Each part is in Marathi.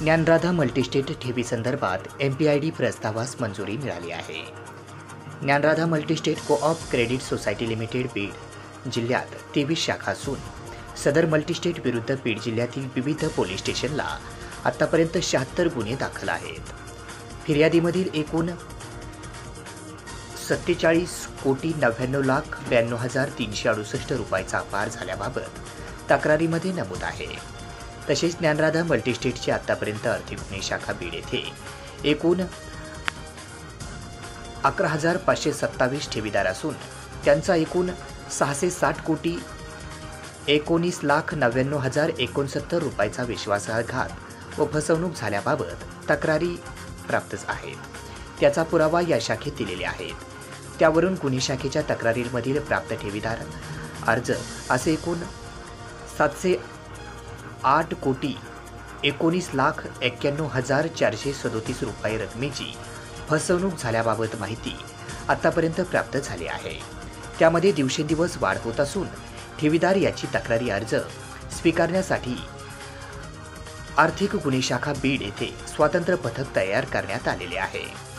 ज्ञानराधा मल्टीस्टेट ठेवीसंदर्भात MPID प्रस्तावास मंजुरी मिळाली आहे। Dnyanradha multistate co-op credit society limited Beed जिल्ह्यात 23 शाखा असून सदर मल्टीस्टेट विरुद्ध बीड जिल्ह्यातील विविध पोलीस स्टेशनला आतापर्यंत 76 गुन्हे दाखल आहेत। फिर्यादीमधील एकूण 47,99,92,368 रुपयाचा अपहार झाल्याबाबत तक्रारीमध्ये नमूद आहे। तसेच ज्ञानराधा मल्टीस्टेटची आतापर्यंत आर्थिक गुन्हे शाखा बीड येथे एकूण 11,527 ठेवीदार असून त्यांचा एकूण 619,19,99,069 रुपयाचा विश्वासघात व फसवणूक झाल्याबाबत तक्रारी प्राप्त आहेत। त्याचा पुरावा या शाखेत दिलेले आहेत। त्यावरून गुन्हे शाखेच्या तक्रारीमधील प्राप्त ठेवीदार अर्ज असे एकूण 708,19,91,437 रुपये रकमेची फसवणूक झाल्याबाबत माहिती आतापर्यंत प्राप्त झाली आहे। त्यामध्ये दिवसेंदिवस वाढ होत असून ठेवीदार याची तक्रारी अर्ज स्वीकारण्यासाठी आर्थिक गुन्हे शाखा बीड येथे स्वतंत्र पथक तयार करण्यात आलेले आहे।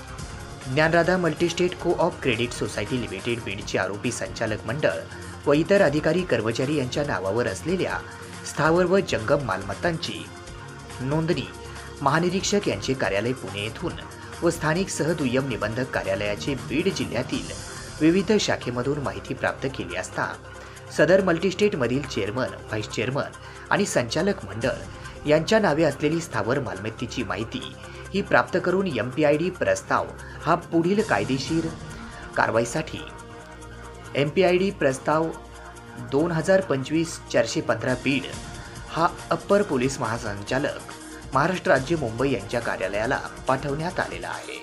Dnyanradha multistate co-op credit society limited बीडचे आरोपी संचालक मंडळ व इतर अधिकारी कर्मचारी यांच्या नावावर असलेल्या स्थावर व जंगम मालमत्तांची नोंदणी महानिरीक्षक यांचे कार्यालय पुणे येथून व स्थानिक सहदुय्यम निबंधक कार्यालयाचे बीड जिल्ह्यातील विविध शाखेमधून माहिती प्राप्त केली असता सदर मल्टीस्टेटमधील चेअरमन, व्हाईस चेअरमन आणि संचालक मंडळ यांच्या नावे असलेली स्थावर मालमत्तेची माहिती ही प्राप्त करून MPID प्रस्ताव हा पुढील कायदेशीर कारवाईसाठी MPID प्रस्ताव 2025-415 बीड हा अप्पर पोलीस महासंचालक महाराष्ट्र राज्य मुंबई यांच्या कार्यालयाला पाठवण्यात आलेला आहे।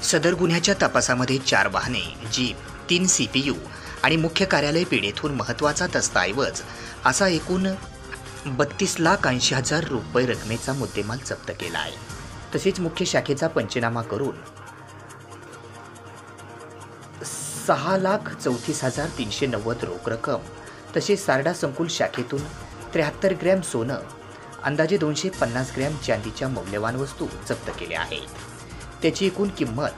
सदर गुन्ह्याच्या तपासामध्ये 4 वाहने, जीप, 3 CPU आणि मुख्य कार्यालय बीड येथून महत्त्वाचा दस्तऐवज असा एकूण 32,80,000 रुपये रकमेचा मुद्देमाल जप्त केला आहे। तसेच मुख्य शाखेचा पंचनामा करून 6,34,390 रोख रक्कम तसेच सारडा संकुल शाखेतून 73 ग्रॅम सोनं, अंदाजे 250 ग्रॅम चांदीच्या मौल्यवान वस्तू जप्त केल्या आहेत। त्याची एकूण किंमत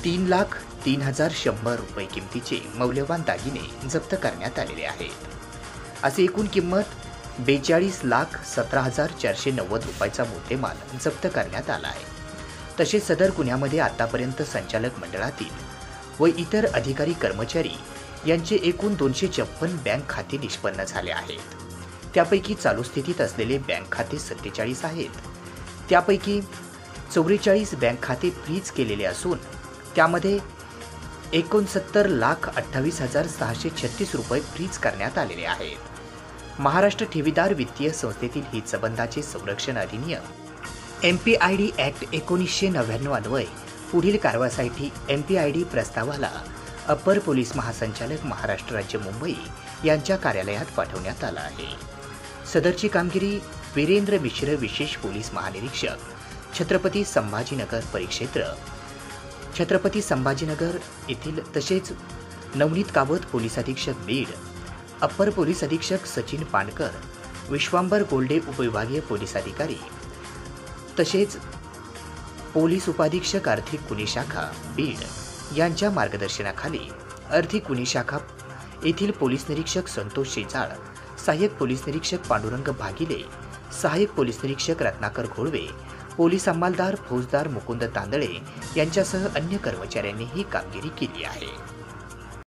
3,03,100 रुपये किमतीचे मौल्यवान दागिने जप्त करण्यात आलेले आहेत। असे एकूण किंमत 42,17,490 रुपयाचा मुद्देमाल जप्त करण्यात आला आहे। तसेच सदर गुन्ह्यामध्ये आतापर्यंत संचालक मंडळातील व इतर अधिकारी कर्मचारी यांचे एकूण 256 बँक खाते निष्पन्न झाले आहेत। त्यापैकी चालू स्थितीत असलेले बँक खाते 47 आहेत। त्यापैकी 44 बँक खाते फ्रीज केलेले असून त्यामध्ये 69,28,636 रुपये फ्रीज करण्यात आलेले आहेत। महाराष्ट्र ठेवीदार वित्तीय संस्थेतील हितसंबंधाचे संरक्षण अधिनियम MPID ॲक्ट 1999 अन्वये पुढील कारवाईसाठी MPID प्रस्तावाला अप्पर पोलीस महासंचालक महाराष्ट्र राज्य मुंबई यांच्या कार्यालयात पाठवण्यात आला आहे। सदरची कामगिरी वीरेंद्र मिश्र विशेष पोलीस महानिरीक्षक छत्रपती संभाजीनगर परिक्षेत्र छत्रपती संभाजीनगर येथील तसेच नवनीत कावत पोलीस अधीक्षक बीड, अप्पर पोलीस अधीक्षक सचिन पानकर, विश्वांबर गोल्डे उपविभागीय पोलीस अधिकारी तसेच पोलीस उपाधीक्षक आर्थिक गुन्हे शाखा बीड यांच्या मार्गदर्शनाखाली आर्थिक गुन्हे शाखा येथील पोलीस निरीक्षक संतोष शेजाळ, सहाय्यक पोलीस निरीक्षक पांडुरंग भागिले, सहाय्यक पोलीस निरीक्षक रत्नाकर घोळवे, पोलीस अंमलदार फौजदार मुकुंद तांदळे यांच्यासह अन्य कर्मचाऱ्यांनी ही कामगिरी केली आहे।